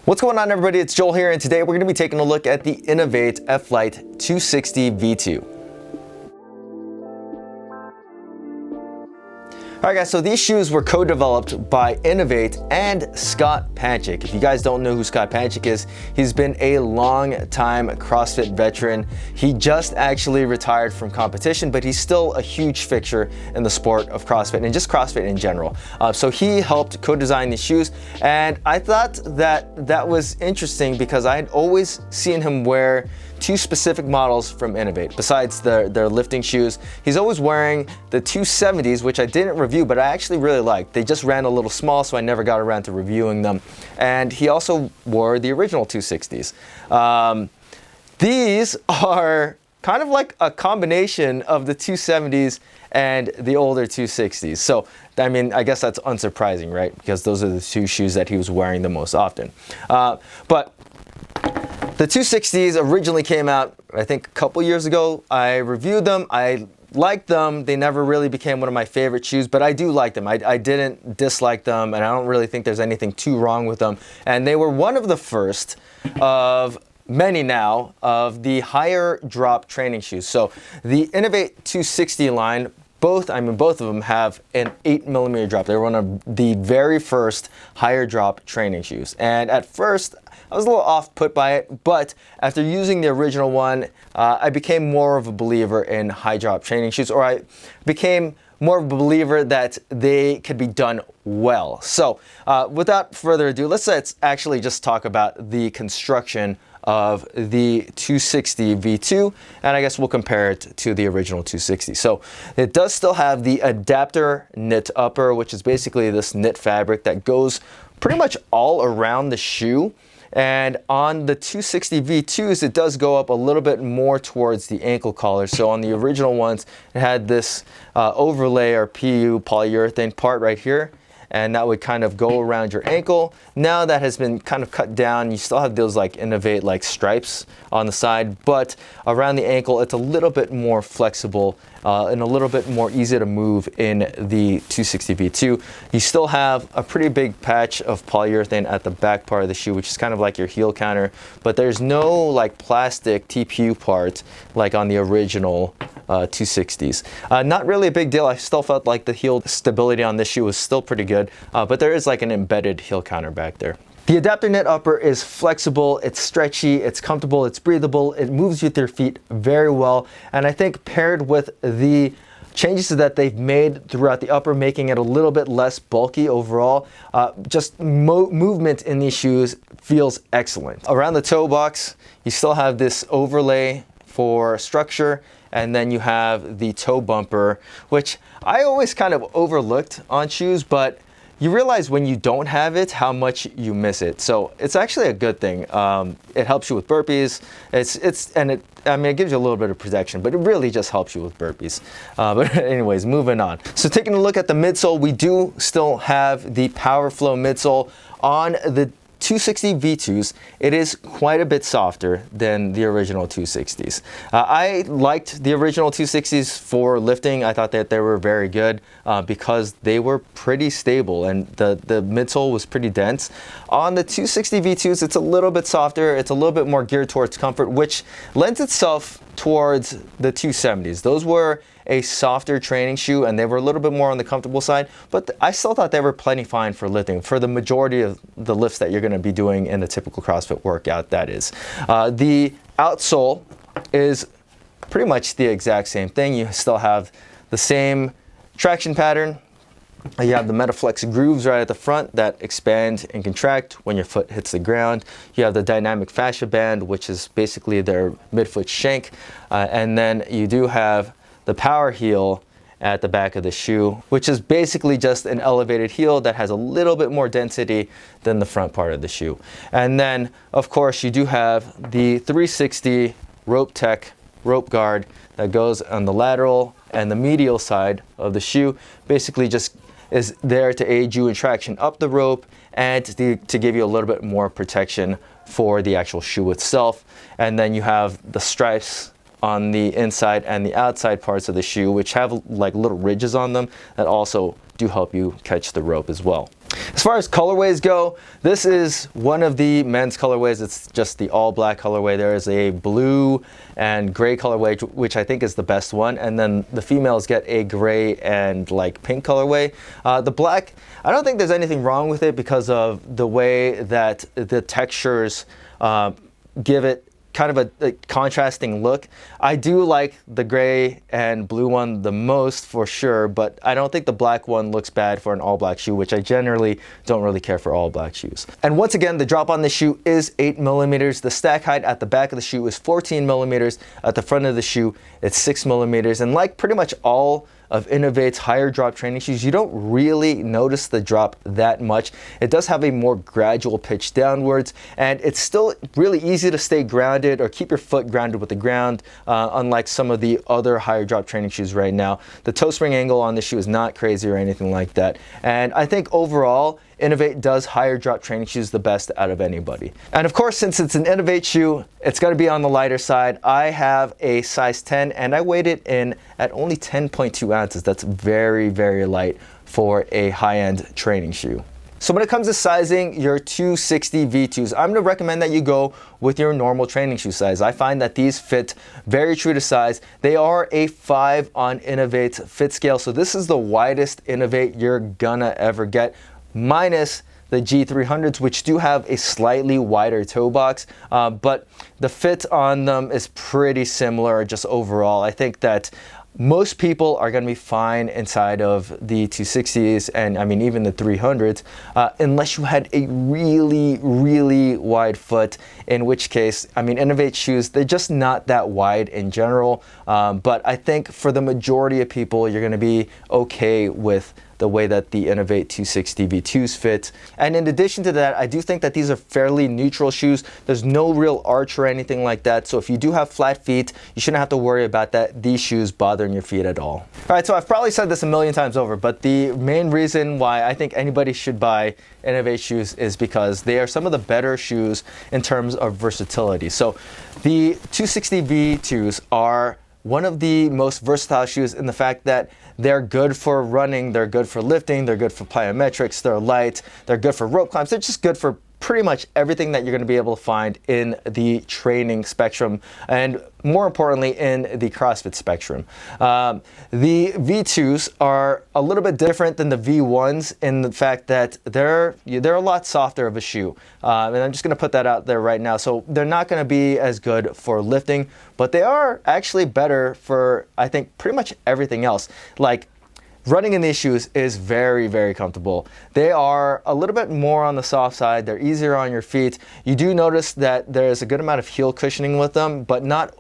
What's going on, everybody? It's Joel here, and today we're going to be taking a look at the Inov-8 F-Lite 260 V2. Alright guys, so these shoes were co-developed by Inov-8 and Scott Panchik. If you guys don't know who Scott Panchik is, he's been a long-time CrossFit veteran. He just actually retired from competition, but he's still a huge fixture in the sport of CrossFit and just CrossFit in general. So he helped co-design these shoes, and I thought that was interesting because I had always seen him wear two specific models from Inov-8. Besides their lifting shoes, he's always wearing the 270s, which I didn't review, but I actually really liked. They just ran a little small, so I never got around to reviewing them. And he also wore the original 260s. These are kind of like a combination of the 270s and the older 260s. So, I mean, I guess that's unsurprising, right? Because those are the two shoes that he was wearing the most often. But the 260s originally came out, I think, a couple years ago. I reviewed them. I liked them. They never really became one of my favorite shoes, but I do like them. I didn't dislike them, and I don't really think there's anything too wrong with them. And they were one of the first of many now of the higher drop training shoes. So the Inov-8 260 line, both of them have an 8mm drop. They were one of the very first higher drop training shoes. And at first, I was a little off put by it, but after using the original one, I became more of a believer in high drop training shoes, or I became more of a believer that they could be done well. So without further ado, let's actually just talk about the construction of the 260 V2, and I guess we'll compare it to the original 260. So it does still have the adapter knit upper, which is basically this knit fabric that goes pretty much all around the shoe. And on the 260 V2s, it does go up a little bit more towards the ankle collar. So on the original ones, it had this overlay or PU polyurethane part right here, and that would kind of go around your ankle. Now that has been kind of cut down. You still have those like Inov-8 like stripes on the side, but around the ankle, it's a little bit more flexible and a little bit more easy to move in the 260 V2. You still have a pretty big patch of polyurethane at the back part of the shoe, which is kind of like your heel counter, but there's no like plastic TPU part like on the original 260s. Not really a big deal. I still felt like the heel stability on this shoe was still pretty good, but there is like an embedded heel counter back there. The adapter knit upper is flexible, it's stretchy, it's comfortable, it's breathable, it moves with your feet very well, and I think paired with the changes that they've made throughout the upper, making it a little bit less bulky overall, just movement in these shoes feels excellent. Around the toe box, you still have this overlay for structure, and then you have the toe bumper, which I always kind of overlooked on shoes, but you realize when you don't have it how much you miss it. So it's actually a good thing. It helps you with burpees. It gives you a little bit of protection, but it really just helps you with burpees. But anyways, moving on. So taking a look at the midsole, we do still have the PowerFlow midsole on the 260 V2s. It is quite a bit softer than the original 260s. I liked the original 260s for lifting. I thought that they were very good because they were pretty stable and the midsole was pretty dense. On the 260 V2s, it's a little bit softer. It's a little bit more geared towards comfort, which lends itself towards the 270s. Those were a softer training shoe and they were a little bit more on the comfortable side, but I still thought they were plenty fine for lifting, for the majority of the lifts that you're going to be doing in a typical CrossFit workout, that is. The outsole is pretty much the exact same thing. You still have the same traction pattern. You have the Metaflex grooves right at the front that expand and contract when your foot hits the ground. You have the dynamic fascia band, which is basically their midfoot shank. And then you do have the power heel at the back of the shoe, which is basically just an elevated heel that has a little bit more density than the front part of the shoe. And then, of course, you do have the 360 Rope Tech rope guard that goes on the lateral and the medial side of the shoe. Basically just is there to aid you in traction up the rope and to give you a little bit more protection for the actual shoe itself. And then you have the stripes on the inside and the outside parts of the shoe, which have like little ridges on them that also do help you catch the rope as well. As far as colorways go, this is one of the men's colorways. It's just the all black colorway. There is a blue and gray colorway, which I think is the best one. And then the females get a gray and like pink colorway. The black, I don't think there's anything wrong with it because of the way that the textures give it kind of a contrasting look. I do like the gray and blue one the most for sure, but I don't think the black one looks bad for an all black shoe, which I generally don't really care for all black shoes. And once again, the drop on the shoe is 8 millimeters. The stack height at the back of the shoe is 14 millimeters. At the front of the shoe, it's 6 millimeters. And like pretty much all of Inov-8's higher drop training shoes, you don't really notice the drop that much. It does have a more gradual pitch downwards, and it's still really easy to stay grounded or keep your foot grounded with the ground, unlike some of the other higher drop training shoes right now. The toe spring angle on the shoe is not crazy or anything like that. And I think overall, Inov-8 does higher drop training shoes the best out of anybody. And of course, since it's an Inov-8 shoe, it's going to be on the lighter side. I have a size 10 and I weighed it in at only 10.2 ounces. That's very, very light for a high-end training shoe. So when it comes to sizing your 260 V2s, I'm going to recommend that you go with your normal training shoe size. I find that these fit very true to size. They are a 5 on Inov-8's fit scale. So this is the widest Inov-8 you're gonna ever get, minus the G300s, which do have a slightly wider toe box, but the fit on them is pretty similar just overall. I think that most people are going to be fine inside of the 260s and I mean even the 300s, unless you had a really, really wide foot, in which case, I mean, Inov-8 shoes, they're just not that wide in general, but I think for the majority of people, you're going to be okay with the way that the Inov-8 260 V2s fit. And in addition to that, I do think that these are fairly neutral shoes. There's no real arch or anything like that. So if you do have flat feet, you shouldn't have to worry about these shoes bothering your feet at all. All right, so I've probably said this a million times over, but the main reason why I think anybody should buy Inov-8 shoes is because they are some of the better shoes in terms of versatility. So the 260 V2s are one of the most versatile shoes in the fact that they're good for running, they're good for lifting, they're good for plyometrics, they're light, they're good for rope climbs, they're just good for pretty much everything that you're going to be able to find in the training spectrum, and more importantly in the CrossFit spectrum. The V2s are a little bit different than the V1s in the fact that they're a lot softer of a shoe, and I'm just going to put that out there right now. So they're not going to be as good for lifting, but they are actually better for, I think, pretty much everything else. Like, running in these shoes is very, very comfortable. They are a little bit more on the soft side. They're easier on your feet. You do notice that there's a good amount of heel cushioning with them, but not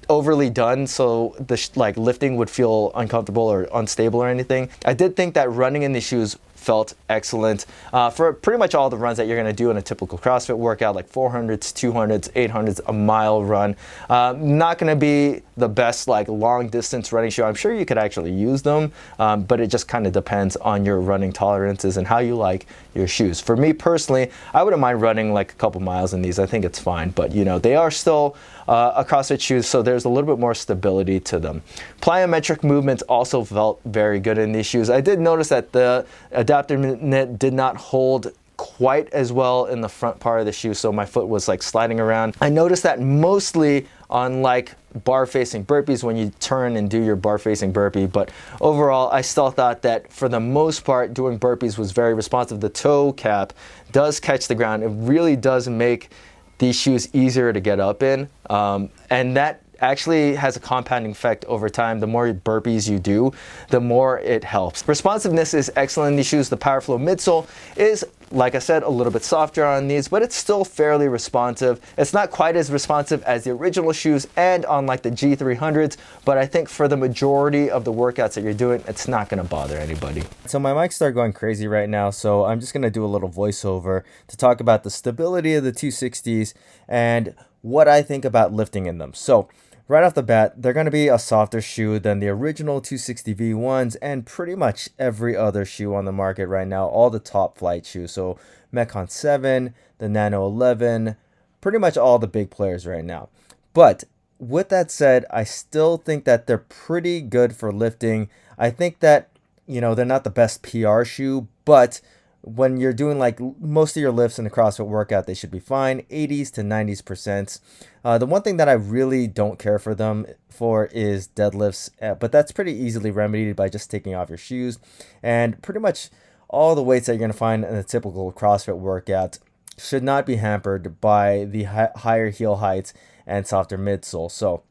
overly done, so the like lifting would feel uncomfortable or unstable or anything. I did think that running in these shoes felt excellent for pretty much all the runs that you're going to do in a typical CrossFit workout, like 400s, 200s, 800s, a mile run. Not going to be the best like long distance running shoe. I'm sure you could actually use them, but it just kind of depends on your running tolerances and how you like your shoes. For me personally, I wouldn't mind running like a couple miles in these. I think it's fine, but you know, they are still a CrossFit shoes, so there's a little bit more stability to them. Plyometric movements also felt very good in these shoes. I did notice that the adaptive knit did not hold quite as well in the front part of the shoe, so my foot was like sliding around. I noticed that mostly on like bar facing burpees when you turn and do your bar facing burpee, but overall I still thought that for the most part doing burpees was very responsive. The toe cap does catch the ground. It really does make these shoes easier to get up in, and that actually has a compounding effect over time. The more burpees you do, the more it helps. Responsiveness is excellent in these shoes. The Powerflow midsole is, like I said, a little bit softer on these, but it's still fairly responsive. It's not quite as responsive as the original shoes and on like the G300s, but I think for the majority of the workouts that you're doing, it's not gonna bother anybody. So my mic started going crazy right now, so I'm just gonna do a little voiceover to talk about the stability of the 260s and what I think about lifting in them. So right off the bat, they're going to be a softer shoe than the original 260 V1s and pretty much every other shoe on the market right now, all the top flight shoes. So Metcon 7, the Nano 11, pretty much all the big players right now. But with that said, I still think that they're pretty good for lifting. I think that, you know, they're not the best PR shoe, but when you're doing like most of your lifts in a CrossFit workout, they should be fine, 80s to 90%. The one thing that I really don't care for them for is deadlifts, but that's pretty easily remedied by just taking off your shoes. And pretty much all the weights that you're going to find in a typical CrossFit workout should not be hampered by the higher heel heights and softer midsole. So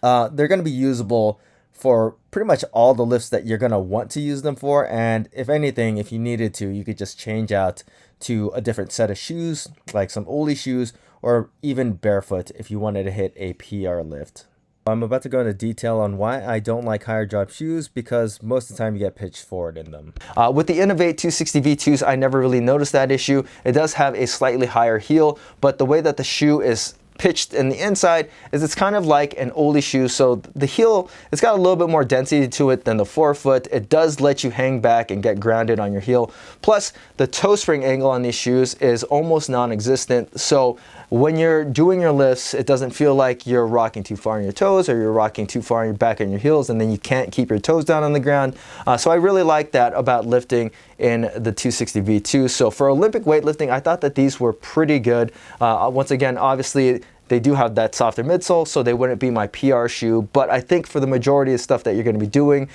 they're going to be usable for pretty much all the lifts that you're going to want to use them for. And if anything, if you needed to, you could just change out to a different set of shoes, like some Oli shoes, or even barefoot if you wanted to hit a PR lift. I'm about to go into detail on why I don't like higher drop shoes, because most of the time you get pitched forward in them. With the Inov-8 260 V2s, I never really noticed that issue. It does have a slightly higher heel, but the way that the shoe is pitched in the inside is it's kind of like an Oli shoe. So the heel, it's got a little bit more density to it than the forefoot. It does let you hang back and get grounded on your heel. Plus the toe spring angle on these shoes is almost non-existent. So when you're doing your lifts, it doesn't feel like you're rocking too far on your toes or you're rocking too far on your back on your heels, and then you can't keep your toes down on the ground. So I really like that about lifting in the 260 V2. So for Olympic weightlifting, I thought that these were pretty good. Once again, obviously, they do have that softer midsole, so they wouldn't be my PR shoe, but I think for the majority of stuff that you're going to be doing,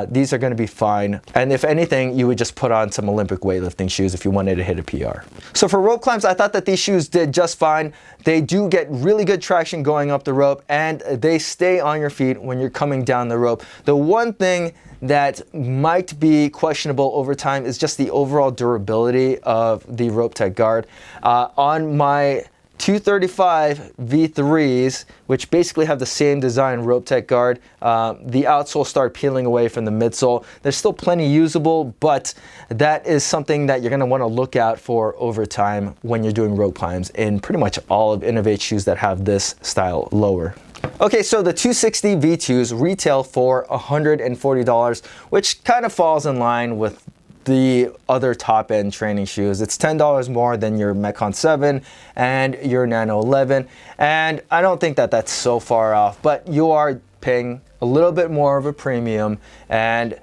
these are going to be fine. And if anything, you would just put on some Olympic weightlifting shoes if you wanted to hit a PR. So for rope climbs, I thought that these shoes did just fine. They do get really good traction going up the rope, and they stay on your feet when you're coming down the rope. The one thing that might be questionable over time is just the overall durability of the Rope Tech guard. On my 235 V3s, which basically have the same design Rope Tech guard, the outsole started peeling away from the midsole. They're still plenty usable, but that is something that you're going to want to look out for over time when you're doing rope climbs in pretty much all of Inov-8 shoes that have this style lower. Okay, so the 260 V2s retail for $140, which kind of falls in line with the other top-end training shoes. It's $10 more than your Metcon 7 and your Nano 11, and I don't think that that's so far off, but you are paying a little bit more of a premium, and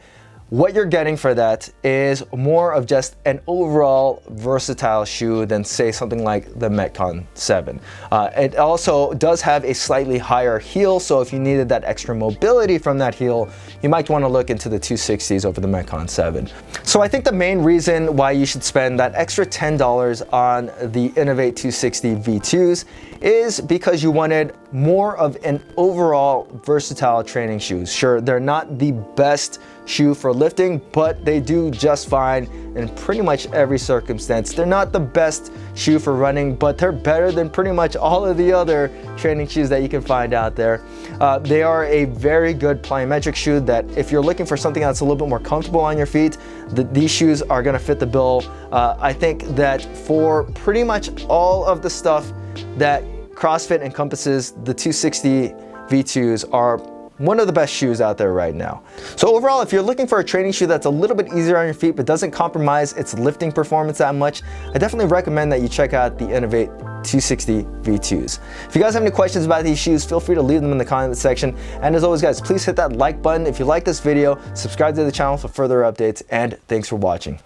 what you're getting for that is more of just an overall versatile shoe than, say, something like the Metcon 7. It also does have a slightly higher heel, so if you needed that extra mobility from that heel, you might want to look into the 260s over the Metcon 7. So I think the main reason why you should spend that extra $10 on the Inov-8 260 V2s is because you wanted more of an overall versatile training shoes. Sure, they're not the best shoe for lifting, but they do just fine in pretty much every circumstance. They're not the best shoe for running, but they're better than pretty much all of the other training shoes that you can find out there. They are a very good plyometric shoe that if you're looking for something that's a little bit more comfortable on your feet, these shoes are gonna fit the bill. I think that for pretty much all of the stuff that CrossFit encompasses, the 260 V2s are one of the best shoes out there right now. So overall, if you're looking for a training shoe that's a little bit easier on your feet but doesn't compromise its lifting performance that much, I definitely recommend that you check out the Inov-8 260 V2s. If you guys have any questions about these shoes, feel free to leave them in the comment section. And as always, guys, please hit that like button if you like this video, subscribe to the channel for further updates, and thanks for watching.